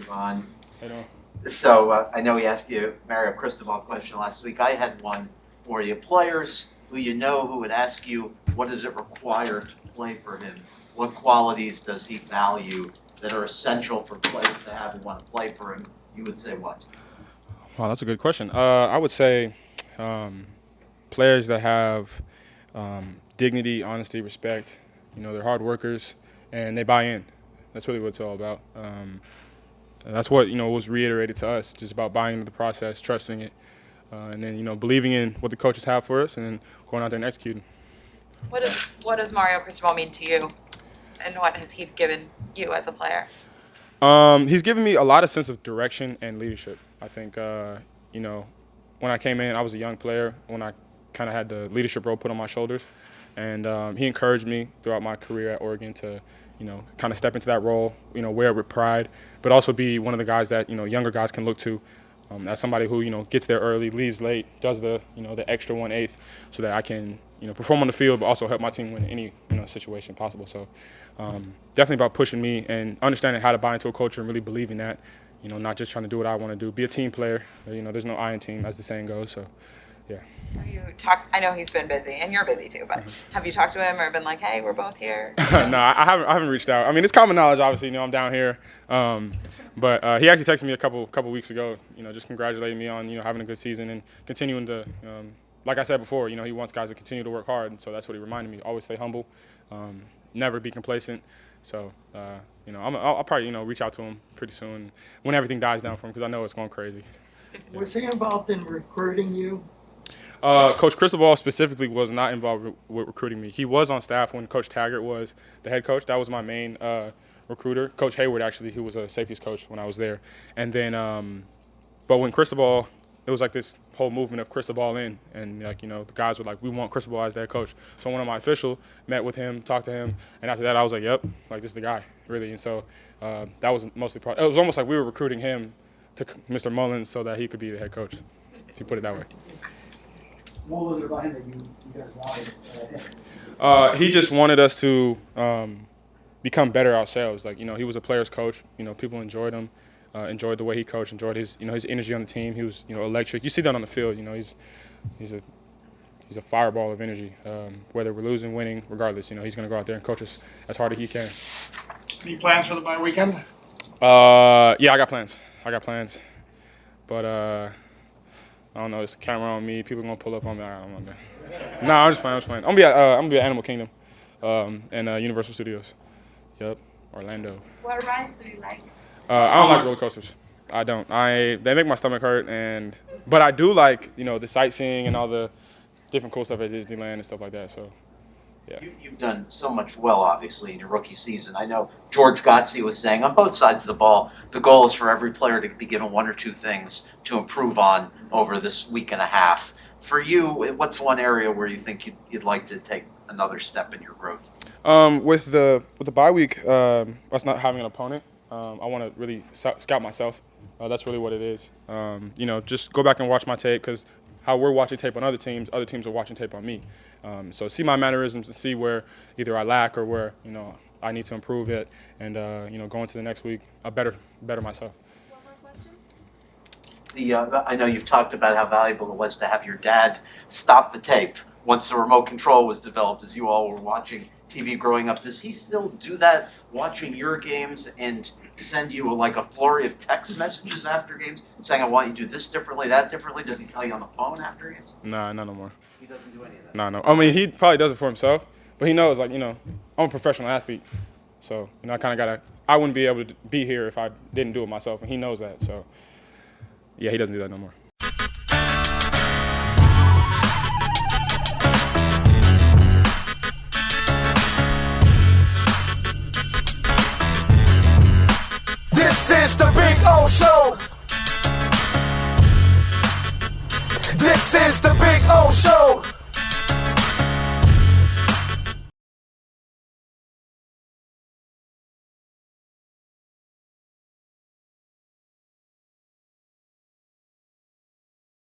Jevon. I know. So I know we asked you Mario Cristobal question last week. I had one for you. Players who you know who would ask you, what does it require to play for him? What qualities does he value that are essential for players to have who want to play for him? You would say what? Wow, that's a good question. I would say players that have dignity, honesty, respect. They're hard workers and they buy in. That's really what it's all about. That's what was reiterated to us, just about buying into the process, trusting it, and then believing in what the coaches have for us, and then going out there and executing. What does Mario Cristobal mean to you, and what has he given you as a player? He's given me a lot of sense of direction and leadership. I think when I came in, I was a young player when I kind of had the leadership role put on my shoulders, and he encouraged me throughout my career at Oregon to kind of step into that role, wear it with pride, but also be one of the guys that, younger guys can look to as somebody who, gets there early, leaves late, does the extra 1/8 so that I can, perform on the field, but also help my team win any, situation possible. So definitely about pushing me and understanding how to buy into a culture and really believing that, not just trying to do what I want to do, be a team player. There's no I in team, as the saying goes. So, yeah. I know he's been busy, and you're busy too, but have you talked to him or been like, hey, we're both here? No, I haven't reached out. I mean, it's common knowledge, obviously. I'm down here, but he actually texted me a couple weeks ago. Just congratulating me on having a good season and continuing to, like I said before, he wants guys to continue to work hard, and so that's what he reminded me. Always stay humble, never be complacent. So I'll probably reach out to him pretty soon when everything dies down for him, because I know it's going crazy. Was he involved in recruiting you? Coach Cristobal specifically was not involved with recruiting me. He was on staff when Coach Taggart was the head coach. That was my main recruiter. Coach Hayward, actually, who was a safeties coach when I was there. And then, but when Cristobal, it was like this whole movement of Cristobal in, and the guys were like, we want Cristobal as their coach. So one of my officials met with him, talked to him, and after that I was like, yep, this is the guy, really. And so that was mostly it was almost like we were recruiting him to Mr. Mullins so that he could be the head coach, if you put it that way. What was it about him that you guys wanted? He just wanted us to become better ourselves. He was a player's coach. People enjoyed him, enjoyed the way he coached, enjoyed his his energy on the team. He was electric. You see that on the field. He's a fireball of energy. Whether we're losing, winning, regardless, he's going to go out there and coach us as hard as he can. Any plans for the bye weekend? Yeah, I got plans. But I don't know. It's a camera on me. People are gonna pull up on me. I don't know, man. No, I'm just playing. I'm gonna be at Animal Kingdom, and Universal Studios. Yep, Orlando. What rides do you like? I don't like roller coasters. I don't. They make my stomach hurt, but I do like the sightseeing and all the different cool stuff at Disneyland and stuff like that. So. Yeah. You've done so much well, obviously, in your rookie season. I know George Gotze was saying on both sides of the ball, the goal is for every player to be given one or two things to improve on over this week and a half. For you, what's one area where you think you'd like to take another step in your growth? With the bye week, us not having an opponent, I want to really scout myself. That's really what it is. Just go back and watch my tape, because how we're watching tape on other teams are watching tape on me. So see my mannerisms and see where either I lack or where I need to improve it, and go into the next week a better myself. One more question. I know you've talked about how valuable it was to have your dad stop the tape once the remote control was developed, as you all were watching TV growing up. Does he still do that, watching your games, and send you a flurry of text messages after games saying, I want you to do this differently, that differently? Does he tell you on the phone after games? Nah, not no more. He doesn't do any of that? No. I mean, he probably does it for himself, but he knows, I'm a professional athlete. So, I wouldn't be able to be here if I didn't do it myself, and he knows that. So, yeah, he doesn't do that no more.